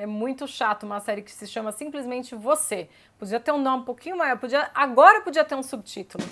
É muito chato uma série que se chama simplesmente Você. Podia ter um nome um pouquinho maior, agora podia ter um subtítulo.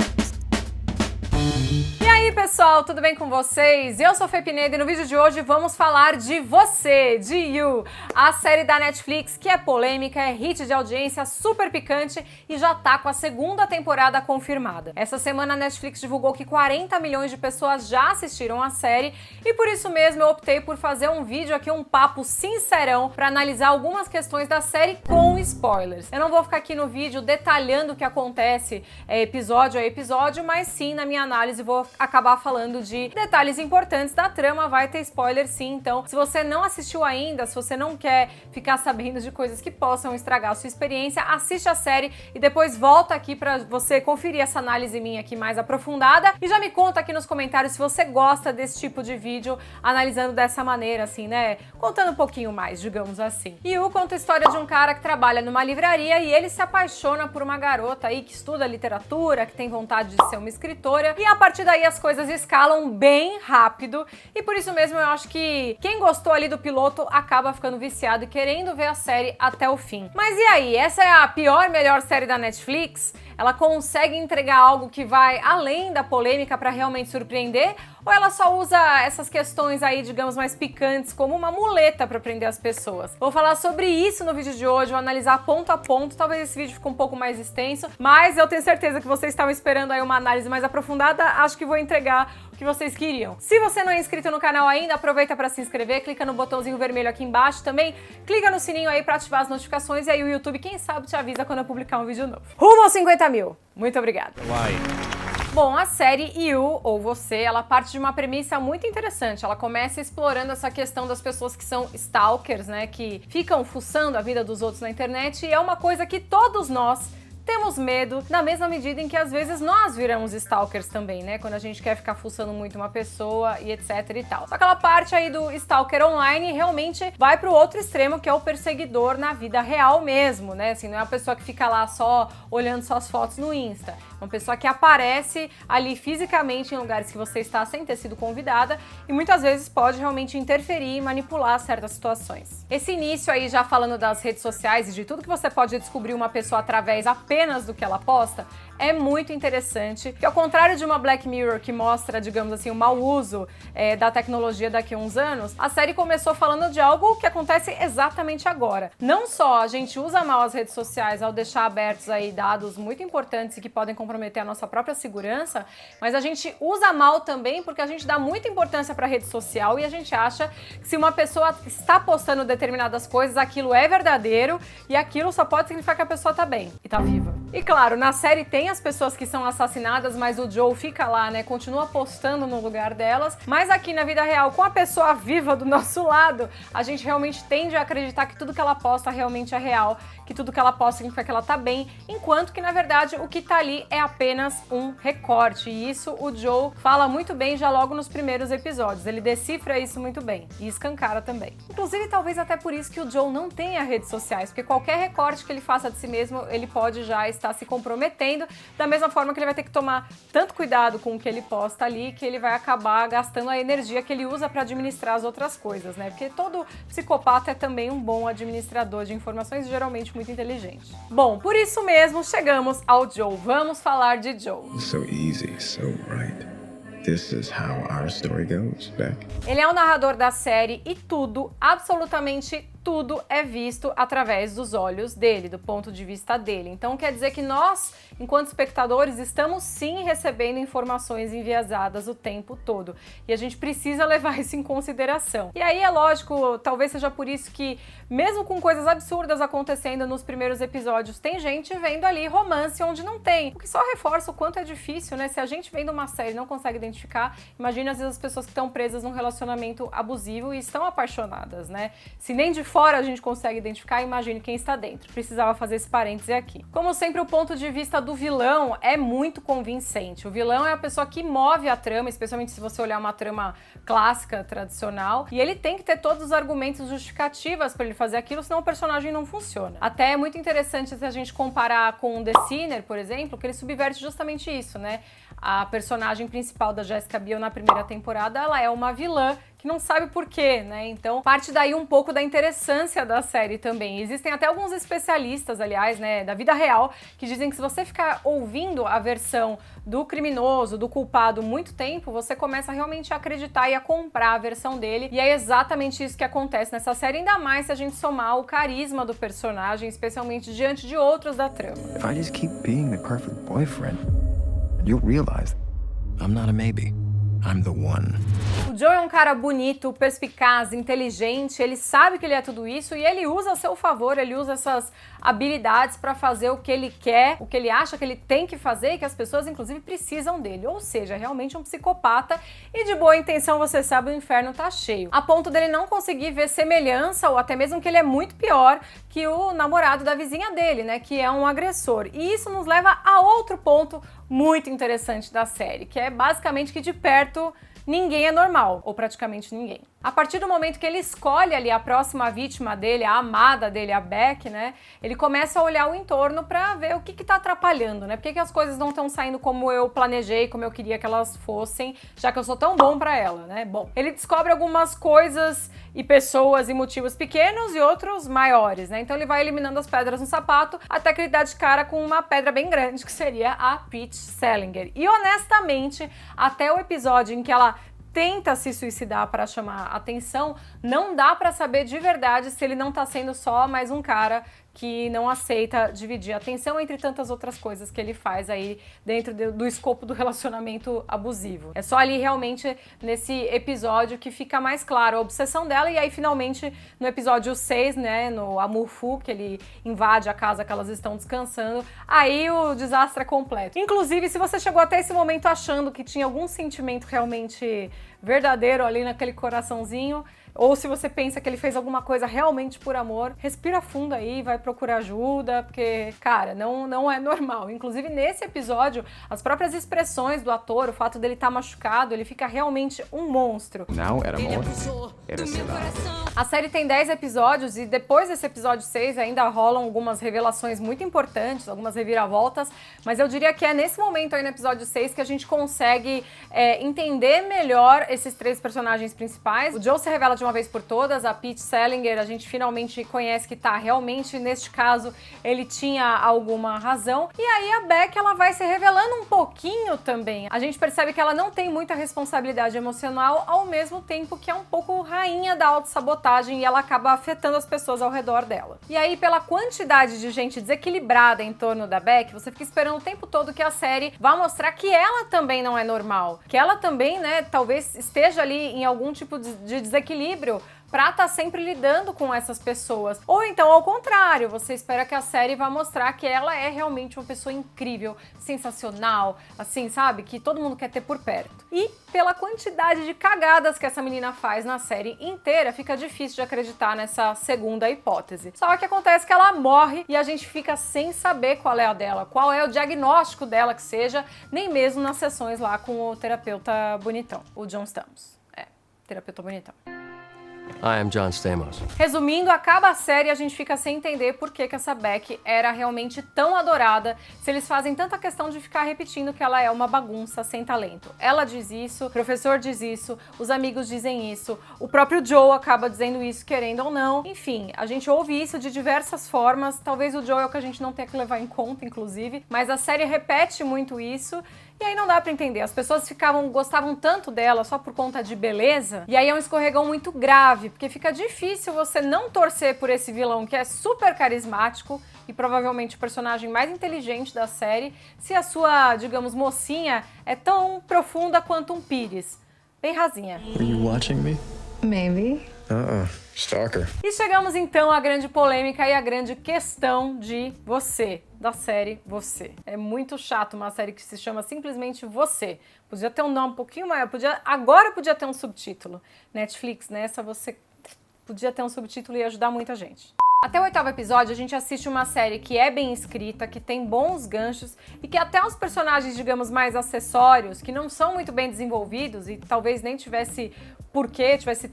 E aí, pessoal, tudo bem com vocês? Eu sou a Fê Pineda e no vídeo de hoje vamos falar de Você, de You, a série da Netflix que é polêmica, é hit de audiência, super picante e já tá com a segunda temporada confirmada. Essa semana a Netflix divulgou que 40 milhões de pessoas já assistiram a série e por isso mesmo eu optei por fazer um vídeo aqui, um papo sincerão para analisar algumas questões da série com spoilers. Eu não vou ficar aqui no vídeo detalhando o que acontece episódio a episódio, mas sim, na minha análise vou acabar falando de detalhes importantes da trama, vai ter spoiler sim, então se você não assistiu ainda, se você não quer ficar sabendo de coisas que possam estragar a sua experiência, assiste a série e depois volta aqui pra você conferir essa análise minha aqui mais aprofundada e já me conta aqui nos comentários se você gosta desse tipo de vídeo analisando dessa maneira, assim, né, contando um pouquinho mais, digamos assim. Yu conta a história de um cara que trabalha numa livraria e ele se apaixona por uma garota aí que estuda literatura, que tem vontade de ser uma escritora e a partir daí as coisas escalam bem rápido e por isso mesmo eu acho que quem gostou ali do piloto acaba ficando viciado e querendo ver a série até o fim. Mas e aí, essa é a pior, melhor série da Netflix? Ela consegue entregar algo que vai além da polêmica para realmente surpreender? Ou ela só usa essas questões aí, digamos, mais picantes como uma muleta para prender as pessoas? Vou falar sobre isso no vídeo de hoje, vou analisar ponto a ponto, talvez esse vídeo fique um pouco mais extenso, mas eu tenho certeza que vocês estavam esperando aí uma análise mais aprofundada, acho que vou entregar o que vocês queriam. Se você não é inscrito no canal ainda, aproveita para se inscrever, clica no botãozinho vermelho aqui embaixo, também clica no sininho aí para ativar as notificações e aí o YouTube, quem sabe, te avisa quando eu publicar um vídeo novo. Rumo aos 50 mil! Muito obrigada! Bom, a série You, ou Você, ela parte de uma premissa muito interessante. Ela começa explorando essa questão das pessoas que são stalkers, né, que ficam fuçando a vida dos outros na internet, e é uma coisa que todos nós temos medo, na mesma medida em que às vezes nós viramos stalkers também, né? Quando a gente quer ficar fuçando muito uma pessoa e etc e tal. Só que aquela parte aí do stalker online realmente vai pro outro extremo, que é o perseguidor na vida real mesmo, né? Assim, não é uma pessoa que fica lá só olhando suas fotos no Insta. É uma pessoa que aparece ali fisicamente em lugares que você está sem ter sido convidada e muitas vezes pode realmente interferir e manipular certas situações. Esse início aí já falando das redes sociais e de tudo que você pode descobrir uma pessoa através apenas do que ela posta, é muito interessante, que ao contrário de uma Black Mirror que mostra, digamos assim, o mau uso da tecnologia daqui a uns anos, a série começou falando de algo que acontece exatamente agora. Não só a gente usa mal as redes sociais ao deixar abertos aí dados muito importantes e que podem comprometer a nossa própria segurança, mas a gente usa mal também porque a gente dá muita importância para a rede social e a gente acha que se uma pessoa está postando determinadas coisas, aquilo é verdadeiro e aquilo só pode significar que a pessoa tá bem e tá viva. E claro, na série tem as pessoas que são assassinadas, mas o Joe fica lá, né, continua postando no lugar delas, mas aqui na vida real, com a pessoa viva do nosso lado, a gente realmente tende a acreditar que tudo que ela posta realmente é real, que tudo que ela posta significa que ela tá bem, enquanto que na verdade o que tá ali é apenas um recorte, e isso o Joe fala muito bem já logo nos primeiros episódios, ele decifra isso muito bem, e escancara também. Inclusive, talvez até por isso que o Joe não tenha redes sociais, porque qualquer recorte que ele faça de si mesmo, ele pode já estar se comprometendo, da mesma forma que ele vai ter que tomar tanto cuidado com o que ele posta ali, que ele vai acabar gastando a energia que ele usa para administrar as outras coisas, né? Porque todo psicopata é também um bom administrador de informações, geralmente muito inteligente. Bom, por isso mesmo, chegamos ao Joe. Vamos falar de Joe. So easy, so right. This is how our story goes, Beck. Ele é o narrador da série e tudo, absolutamente tudo é visto através dos olhos dele, do ponto de vista dele. Então quer dizer que nós, enquanto espectadores, estamos sim recebendo informações enviesadas o tempo todo. E a gente precisa levar isso em consideração. E aí é lógico, talvez seja por isso que, mesmo com coisas absurdas acontecendo nos primeiros episódios, tem gente vendo ali romance onde não tem. O que só reforça o quanto é difícil, né? Se a gente vendo uma série e não consegue identificar, imagina às vezes as pessoas que estão presas num relacionamento abusivo e estão apaixonadas, né? Se nem de fora a gente consegue identificar, imagine quem está dentro. Precisava fazer esse parêntese aqui. Como sempre, o ponto de vista do vilão é muito convincente. O vilão é a pessoa que move a trama, especialmente se você olhar uma trama clássica, tradicional, e ele tem que ter todos os argumentos justificativas para ele fazer aquilo, senão o personagem não funciona. Até é muito interessante se a gente comparar com The Sinner, por exemplo, que ele subverte justamente isso, né? A personagem principal da Jessica Biel na primeira temporada, ela é uma vilã que não sabe por quê, né? Então, parte daí um pouco da interessância da série também. Existem até alguns especialistas, aliás, né, da vida real, que dizem que se você ficar ouvindo a versão do criminoso, do culpado muito tempo, você começa realmente a acreditar e a comprar a versão dele. E é exatamente isso que acontece nessa série, ainda mais se a gente somar o carisma do personagem, especialmente diante de outros da trama. If I just keep being the perfect boyfriend, you'll realize I'm not a maybe. I'm the one. O Joe é um cara bonito, perspicaz, inteligente, ele sabe que ele é tudo isso e ele usa a seu favor, ele usa essas habilidades para fazer o que ele quer, o que ele acha que ele tem que fazer e que as pessoas inclusive precisam dele, ou seja, é realmente um psicopata e de boa intenção, você sabe, o inferno tá cheio. A ponto dele não conseguir ver semelhança ou até mesmo que ele é muito pior que o namorado da vizinha dele, né, que é um agressor. E isso nos leva a outro ponto muito interessante da série, que é basicamente que de perto ninguém é normal, ou praticamente ninguém. A partir do momento que ele escolhe ali a próxima vítima dele, a amada dele, a Beck, né, ele começa a olhar o entorno pra ver o que tá atrapalhando, né, por que as coisas não estão saindo como eu planejei, como eu queria que elas fossem, já que eu sou tão bom pra ela, né. Bom, ele descobre algumas coisas e pessoas e motivos pequenos e outros maiores, né, então ele vai eliminando as pedras no sapato até que ele dá de cara com uma pedra bem grande, que seria a Peach Salinger. E honestamente, até o episódio em que ela tenta se suicidar para chamar atenção, não dá para saber de verdade se ele não tá sendo só mais um cara que não aceita dividir a atenção entre tantas outras coisas que ele faz aí dentro do escopo do relacionamento abusivo. É só ali realmente nesse episódio que fica mais claro a obsessão dela e aí finalmente no episódio 6, né, no Amour Fou, que ele invade a casa que elas estão descansando, aí o desastre é completo. Inclusive, se você chegou até esse momento achando que tinha algum sentimento realmente verdadeiro ali naquele coraçãozinho, ou se você pensa que ele fez alguma coisa realmente por amor, respira fundo aí, vai procurar ajuda, porque, cara, não é normal. Inclusive, nesse episódio, as próprias expressões do ator, o fato dele estar machucado, ele fica realmente um monstro. Now, era amor. Era A série tem 10 episódios e depois desse episódio 6 ainda rolam algumas revelações muito importantes, algumas reviravoltas, mas eu diria que é nesse momento aí no episódio 6 que a gente consegue entender melhor esses três personagens principais. O Joe se revela de uma vez por todas, a Peach Salinger a gente finalmente conhece que tá realmente, neste caso, ele tinha alguma razão. E aí a Beck, ela vai se revelando um pouquinho também. A gente percebe que ela não tem muita responsabilidade emocional, ao mesmo tempo que é um pouco rainha da autossabotagem e ela acaba afetando as pessoas ao redor dela. E aí, pela quantidade de gente desequilibrada em torno da Beck, você fica esperando o tempo todo que a série vá mostrar que ela também não é normal, que ela também, né, talvez esteja ali em algum tipo de desequilíbrio pra estar sempre lidando com essas pessoas. Ou então, ao contrário, você espera que a série vá mostrar que ela é realmente uma pessoa incrível, sensacional, assim, sabe? Que todo mundo quer ter por perto. E pela quantidade de cagadas que essa menina faz na série inteira, fica difícil de acreditar nessa segunda hipótese. Só que acontece que ela morre e a gente fica sem saber qual é a dela, qual é o diagnóstico dela que seja, nem mesmo nas sessões lá com o terapeuta bonitão, o John Stamos. Terapeuta bonitão. Hi, I'm John Stamos. Resumindo, acaba a série e a gente fica sem entender por que essa Beck era realmente tão adorada, se eles fazem tanta questão de ficar repetindo que ela é uma bagunça sem talento. Ela diz isso, o professor diz isso, os amigos dizem isso, o próprio Joe acaba dizendo isso, querendo ou não. Enfim, a gente ouve isso de diversas formas, talvez o Joe é o que a gente não tenha que levar em conta, inclusive, mas a série repete muito isso. E aí não dá pra entender, as pessoas gostavam tanto dela só por conta de beleza, e aí é um escorregão muito grave, porque fica difícil você não torcer por esse vilão que é super carismático e provavelmente o personagem mais inteligente da série, se a sua, digamos, mocinha é tão profunda quanto um pires. Bem rasinha. Were you watching me? Maybe. Stalker. E chegamos então à grande polêmica e à grande questão de Você, da série Você. É muito chato uma série que se chama simplesmente Você. Podia ter um nome um pouquinho maior, agora podia ter um subtítulo. Netflix, nessa você podia ter um subtítulo e ajudar muita gente. Até o 8º episódio, a gente assiste uma série que é bem escrita, que tem bons ganchos e que até os personagens, digamos, mais acessórios, que não são muito bem desenvolvidos e talvez nem tivesse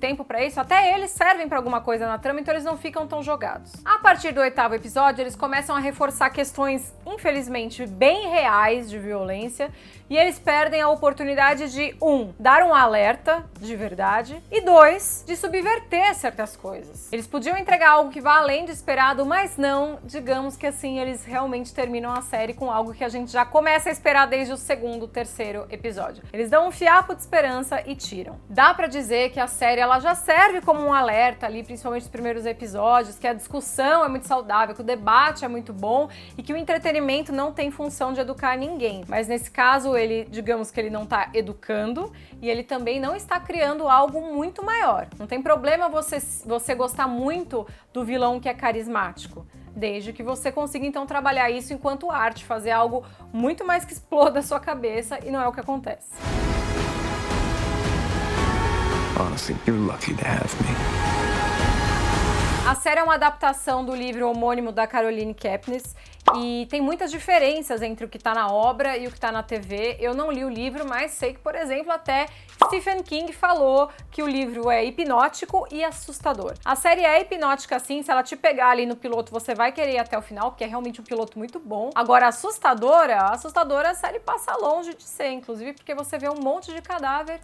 tempo pra isso, até eles servem pra alguma coisa na trama, então eles não ficam tão jogados. A partir do 8º episódio, eles começam a reforçar questões, infelizmente, bem reais de violência e eles perdem a oportunidade de, dar um alerta de verdade e 2, de subverter certas coisas. Eles podiam entregar algo que vá além do esperado, mas não, digamos que assim, eles realmente terminam a série com algo que a gente já começa a esperar desde o 2º, 3º episódio. Eles dão um fiapo de esperança e tiram. Dá pra dizer que a série ela já serve como um alerta ali, principalmente nos primeiros episódios, que a discussão é muito saudável, que o debate é muito bom e que o entretenimento não tem função de educar ninguém. Mas nesse caso, digamos que ele não tá educando e ele também não está criando algo muito maior. Não tem problema você gostar muito do vilão que é carismático, desde que você consiga então trabalhar isso enquanto arte, fazer algo muito mais que exploda a sua cabeça, e não é o que acontece. Honestly, you're lucky to have me. A série é uma adaptação do livro homônimo da Caroline Kepnes e tem muitas diferenças entre o que está na obra e o que está na TV. Eu não li o livro, mas sei que, por exemplo, até Stephen King falou que o livro é hipnótico e assustador. A série é hipnótica sim, se ela te pegar ali no piloto, você vai querer ir até o final, porque é realmente um piloto muito bom. Agora, assustadora a série passa longe de ser, inclusive porque você vê um monte de cadáver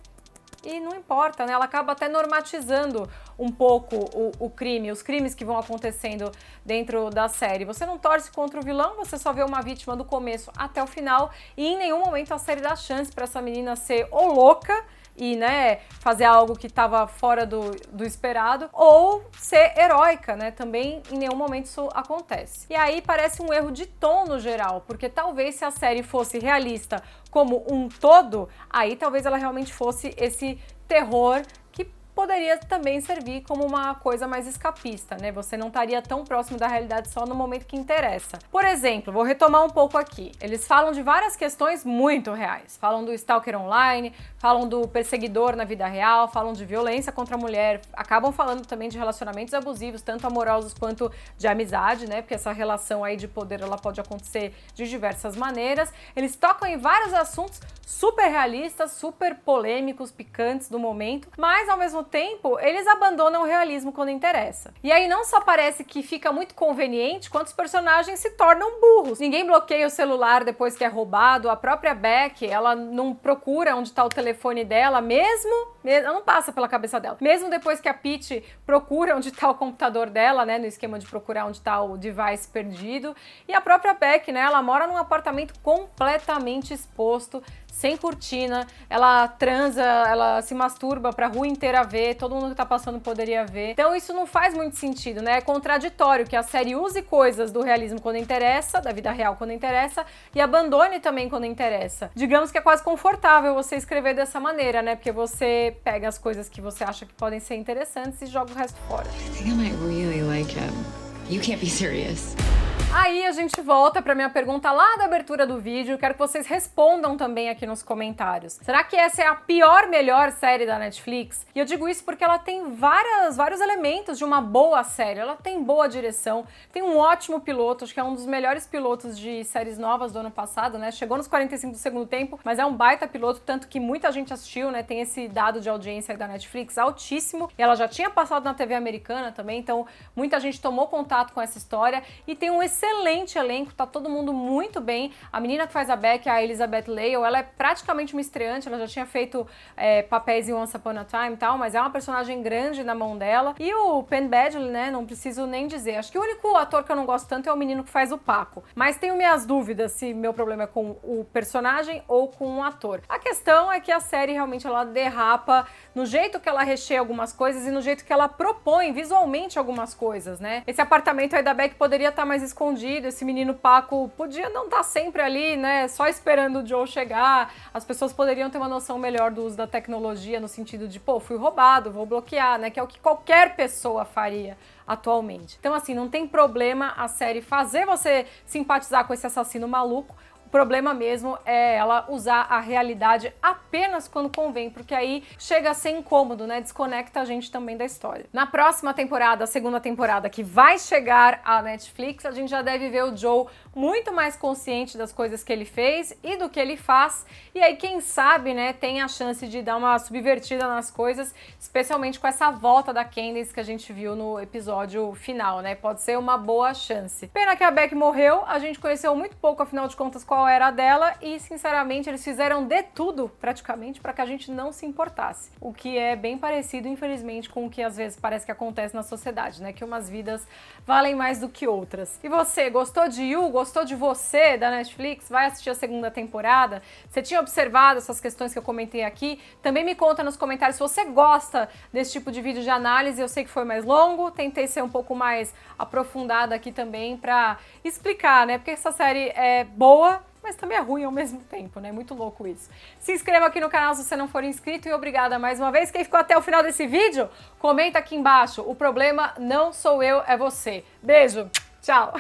e não importa, né? Ela acaba até normatizando um pouco o crime, os crimes que vão acontecendo dentro da série. Você não torce contra o vilão, você só vê uma vítima do começo até o final e em nenhum momento a série dá chance pra essa menina ser ou louca e, né, fazer algo que estava fora do esperado, ou ser heróica, né? Também em nenhum momento isso acontece. E aí parece um erro de tom no geral, porque talvez se a série fosse realista como um todo, aí talvez ela realmente fosse esse terror que poderia também servir como uma coisa mais escapista, né? Você não estaria tão próximo da realidade só no momento que interessa. Por exemplo, vou retomar um pouco aqui. Eles falam de várias questões muito reais. Falam do stalker online, falam do perseguidor na vida real, falam de violência contra a mulher, acabam falando também de relacionamentos abusivos, tanto amorosos quanto de amizade, né? Porque essa relação aí de poder, ela pode acontecer de diversas maneiras. Eles tocam em vários assuntos super realistas, super polêmicos, picantes do momento, mas ao mesmo tempo, eles abandonam o realismo quando interessa. E aí não só parece que fica muito conveniente, quanto os personagens se tornam burros. Ninguém bloqueia o celular depois que é roubado, a própria Beck, ela não procura onde está o telefone dela, ela não passa pela cabeça dela. Mesmo depois que a Pete procura onde está o computador dela, né, no esquema de procurar onde está o device perdido. E a própria Beck, né, ela mora num apartamento completamente exposto, sem cortina, ela transa, ela se masturba pra rua inteira ver, todo mundo que tá passando poderia ver. Então isso não faz muito sentido, né? É contraditório que a série use coisas do realismo quando interessa, da vida real quando interessa, e abandone também quando interessa. Digamos que é quase confortável você escrever dessa maneira, né? Porque você pega as coisas que você acha que podem ser interessantes e joga o resto fora. I think I might really like him. You can't be serious. Aí a gente volta para minha pergunta lá da abertura do vídeo, quero que vocês respondam também aqui nos comentários. Será que essa é a pior, melhor série da Netflix? E eu digo isso porque ela tem vários elementos de uma boa série, ela tem boa direção, tem um ótimo piloto, acho que é um dos melhores pilotos de séries novas do ano passado, né? Chegou nos 45 do segundo tempo, mas é um baita piloto, tanto que muita gente assistiu, né? Tem esse dado de audiência aí da Netflix altíssimo, e ela já tinha passado na TV americana também, então muita gente tomou contato com essa história, e tem um excelente elenco, tá todo mundo muito bem. A menina que faz a Beck, a Elizabeth Lale, ela é praticamente uma estreante, ela já tinha feito papéis em Once Upon a Time e tal, mas é uma personagem grande na mão dela. E o Penn Badgley, né, não preciso nem dizer. Acho que o único ator que eu não gosto tanto é o menino que faz o Paco. Mas tenho minhas dúvidas se meu problema é com o personagem ou com o ator. A questão é que a série realmente ela derrapa no jeito que ela recheia algumas coisas e no jeito que ela propõe visualmente algumas coisas, né? Esse apartamento aí da Beck poderia estar mais escondido, esse menino Paco podia não estar sempre ali, né, só esperando o Joe chegar. As pessoas poderiam ter uma noção melhor do uso da tecnologia no sentido de, pô, fui roubado, vou bloquear, né, que é o que qualquer pessoa faria atualmente. Então, assim, não tem problema a série fazer você simpatizar com esse assassino maluco. O problema mesmo é ela usar a realidade apenas quando convém, porque aí chega a ser incômodo, né? Desconecta a gente também da história. Na próxima temporada, a segunda temporada que vai chegar à Netflix, a gente já deve ver o Joe muito mais consciente das coisas que ele fez e do que ele faz, e aí quem sabe, né, tem a chance de dar uma subvertida nas coisas, especialmente com essa volta da Candace que a gente viu no episódio final, né? Pode ser uma boa chance. Pena que a Beck morreu, a gente conheceu muito pouco, afinal de contas, qual era a dela, e sinceramente eles fizeram de tudo, praticamente, para que a gente não se importasse. O que é bem parecido, infelizmente, com o que às vezes parece que acontece na sociedade, né? Que umas vidas valem mais do que outras. E você, gostou de You? Gostou de Você, da Netflix? Vai assistir a segunda temporada? Você tinha observado essas questões que eu comentei aqui? Também me conta nos comentários se você gosta desse tipo de vídeo de análise. Eu sei que foi mais longo, tentei ser um pouco mais aprofundada aqui também pra explicar, né? Porque essa série é boa, mas também é ruim ao mesmo tempo, né? Muito louco isso. Se inscreva aqui no canal se você não for inscrito e obrigada mais uma vez. Quem ficou até o final desse vídeo, comenta aqui embaixo. O problema não sou eu, é você. Beijo, tchau!